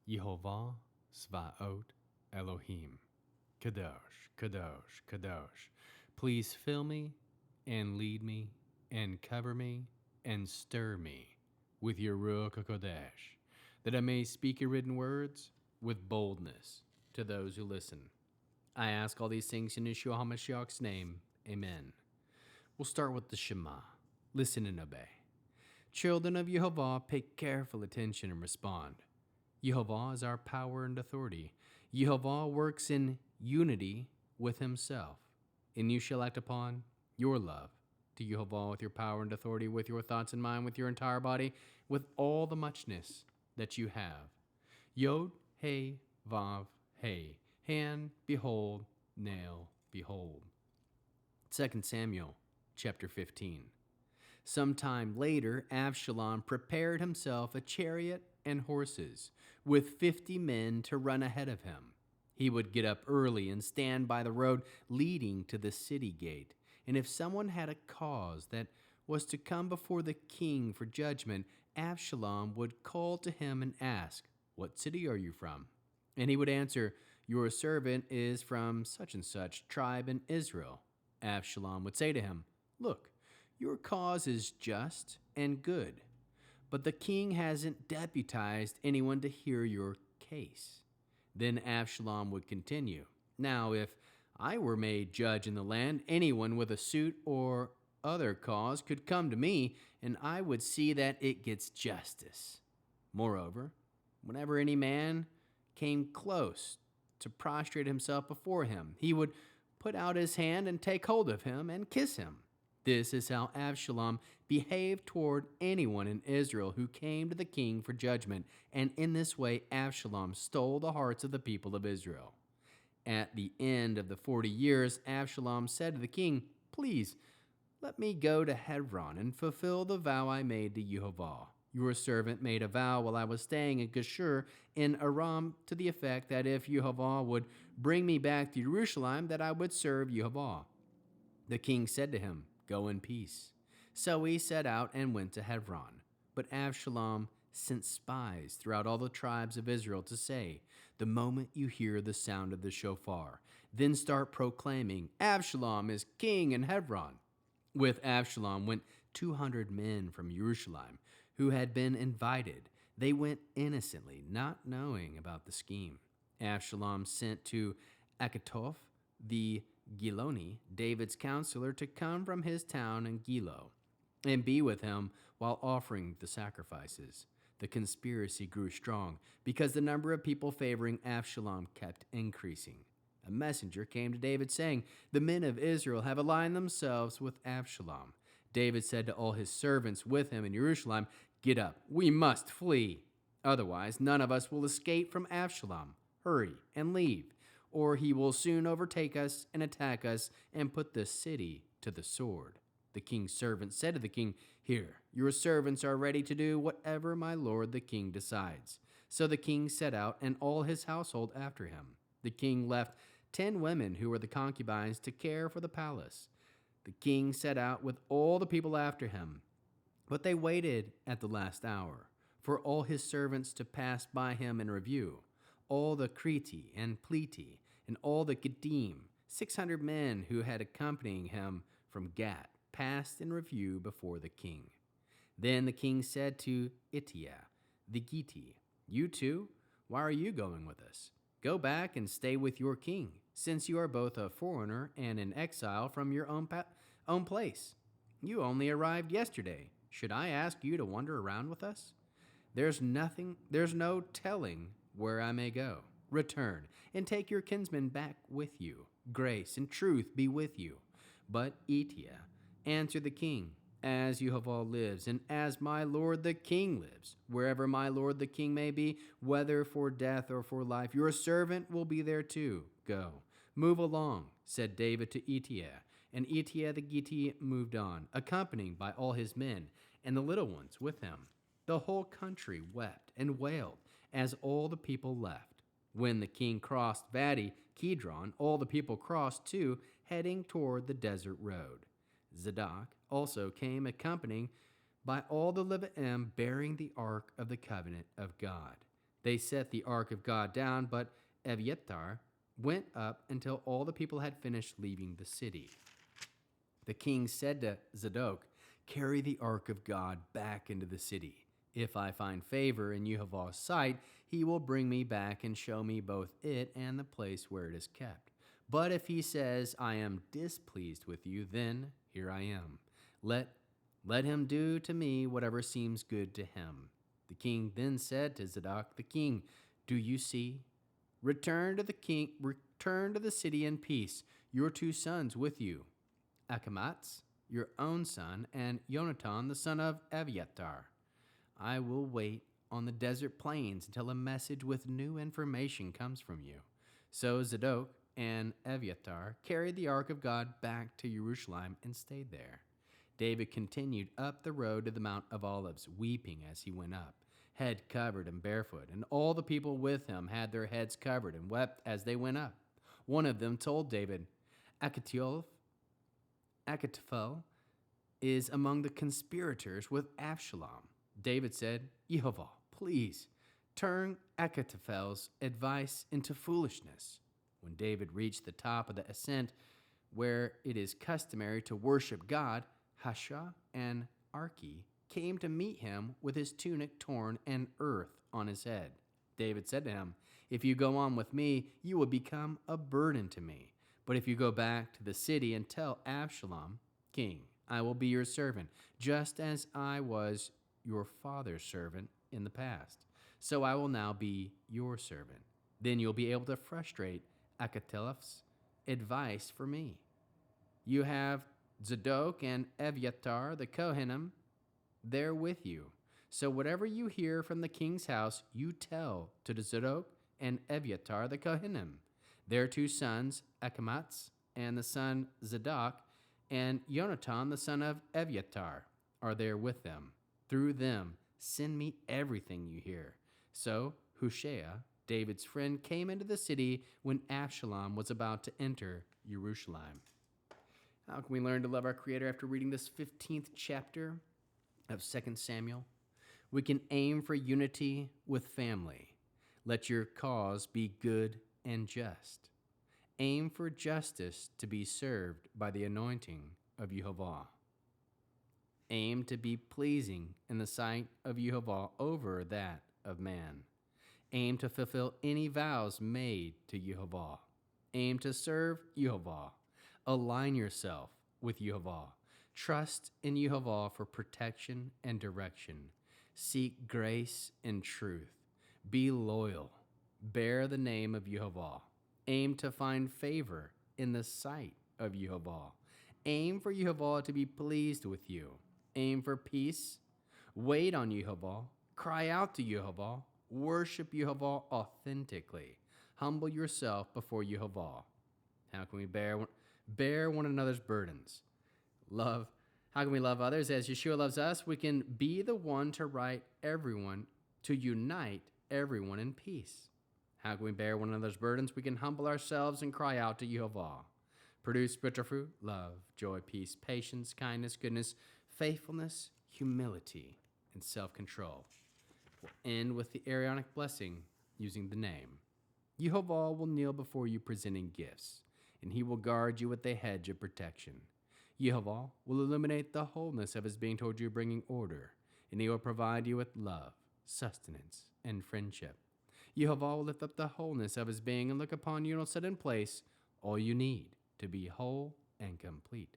Yehovah Svaot Elohim. Kadosh, Kadosh, Kadosh. Please fill me and lead me and cover me and stir me with your Ruach HaKodesh, that I may speak your written words with boldness to those who listen. I ask all these things in Yeshua HaMashiach's name. Amen. We'll start with the Shema. Listen and obey. Children of Yehovah, pay careful attention and respond. Yehovah is our power and authority. Yehovah works in unity with himself. And you shall act upon your love to Yehovah with your power and authority, with your thoughts in mind, with your entire body, with all the muchness that you have. Yod, He, Vav, He. Hand, behold, nail, behold. 2 Samuel chapter 15. Sometime later, Avshalom prepared himself a chariot and horses, with 50 men to run ahead of him. He would get up early and stand by the road leading to the city gate. And if someone had a cause that was to come before the king for judgment, Avshalom would call to him and ask, "What city are you from?" And he would answer, "Your servant is from such and such tribe in Israel." Avshalom would say to him, "Look, your cause is just and good, but the king hasn't deputized anyone to hear your case." Then Avshalom would continue, "Now, if I were made judge in the land, anyone with a suit or other cause could come to me, and I would see that it gets justice. Moreover, whenever any man came close to prostrate himself before him, he would put out his hand and take hold of him and kiss him." This is how Avshalom behaved toward anyone in Israel who came to the king for judgment, and in this way Avshalom stole the hearts of the people of Israel. At the end of the 40 years, Avshalom said to the king, "Please, let me go to Hebron and fulfill the vow I made to Yehovah. Your servant made a vow while I was staying in Geshur in Aram to the effect that if Yehovah would bring me back to Jerusalem, that I would serve Yehovah." The king said to him, "Go in peace." So he set out and went to Hebron. But Avshalom sent spies throughout all the tribes of Israel to say, "The moment you hear the sound of the shofar, then start proclaiming, 'Avshalom is king in Hebron.'" With Avshalom went 200 men from Jerusalem who had been invited. They went innocently, not knowing about the scheme. Avshalom sent to Achitophel the Giloni, David's counselor, to come from his town in Gilo and be with him while offering the sacrifices. The conspiracy grew strong because the number of people favoring Avshalom kept increasing. A messenger came to David saying, "The men of Israel have aligned themselves with Avshalom." David said to all his servants with him in Jerusalem, "Get up, we must flee. Otherwise, none of us will escape from Avshalom. Hurry and leave, or he will soon overtake us and attack us and put the city to the sword." The king's servants said to the king, "Here, your servants are ready to do whatever my lord the king decides." So the king set out, and all his household after him. The king left 10 women who were the concubines to care for the palace. The king set out with all the people after him, but they waited at the last hour for all his servants to pass by him in review. All the Crete and Pleti and all the Gittim, 600 men who had accompanied him from Gat, passed in review before the king. Then the king said to Ittiah the Gitti, "You too? Why are you going with us? Go back and stay with your king, since you are both a foreigner and an exile from your own place. You only arrived yesterday. Should I ask you to wander around with us? There's no telling where I may go. Return and take your kinsman back with you. Grace and truth be with you." But Ittiah answered the king, "As Yehovah lives, and as my lord the king lives, wherever my lord the king may be, whether for death or for life, your servant will be there too. Go, move along," said David to Ittiah. And Ittiah the Gitti moved on, accompanied by all his men and the little ones with him. The whole country wept and wailed as all the people left. When the king crossed Vadi Kidron, all the people crossed too, heading toward the desert road. Zadok also came, accompanied by all the Levi'im bearing the ark of the covenant of God. They set the ark of God down, but Abiathar went up until all the people had finished leaving the city. The king said to Zadok, "Carry the ark of God back into the city. If I find favor in Yehowah's sight, he will bring me back and show me both it and the place where it is kept. But if he says, I am displeased with you, then here I am. Let him do to me whatever seems good to him." The king then said to Zadok the king, "Do you see? Return to the city in peace, your 2 sons with you, Achimaaz, your own son, and Jonathan, the son of Abiathar. I will wait on the desert plains until a message with new information comes from you." So Zadok and Abiathar carried the ark of God back to Jerusalem and stayed there. David continued up the road to the Mount of Olives, weeping as he went up, head covered and barefoot, and all the people with him had their heads covered and wept as they went up. One of them told David, Achitophel is among the conspirators with Absalom." David said, "Yehowah, please turn Achitophel's advice into foolishness." When David reached the top of the ascent where it is customary to worship God, Hushai and Archi came to meet him with his tunic torn and earth on his head. David said to him, "If you go on with me, you will become a burden to me. But if you go back to the city and tell Absalom, king, I will be your servant, just as I was your father's servant in the past. So I will now be your servant. Then you'll be able to frustrate Achitophel's advice for me. You have Zadok and Abiathar the Kohanim there with you. So whatever you hear from the king's house, you tell to the Zadok and Abiathar the Kohanim. Their 2 sons, Achimaaz and the son Zadok, and Jonathan the son of Abiathar, are there with them. Through them, send me everything you hear." So Hushai, David's friend, came into the city when Absalom was about to enter Jerusalem. How can we learn to love our Creator after reading this 15th chapter of 2 Samuel? We can aim for unity with family. Let your cause be good and just. Aim for justice to be served by the anointing of Yehowah. Aim to be pleasing in the sight of Yehowah over that of man. Aim to fulfill any vows made to Yehowah. Aim to serve Yehowah. Align yourself with Yehowah. Trust in Yehowah for protection and direction. Seek grace and truth. Be loyal. Bear the name of Yehowah. Aim to find favor in the sight of Yehowah. Aim for Yehowah to be pleased with you. Aim for peace. Wait on Yehowah. Cry out to Yehowah. Worship Yehowah authentically. Humble yourself before Yehowah. How can we bear one another's burdens? How can we love others as Yeshua loves us? We can be the one to unite everyone in peace. How can we bear one another's burdens? We can humble ourselves and cry out to Yehowah. Produce spiritual fruit, love, joy, peace, patience, kindness, goodness, faithfulness, humility, and self-control. We'll end with the Aaronic blessing using the name. Yehowah will kneel before you presenting gifts, and he will guard you with a hedge of protection. Yehowah will illuminate the wholeness of his being toward you, bringing order, and he will provide you with love, sustenance, and friendship. Yehowah will lift up the wholeness of his being and look upon you and will set in place all you need to be whole and complete.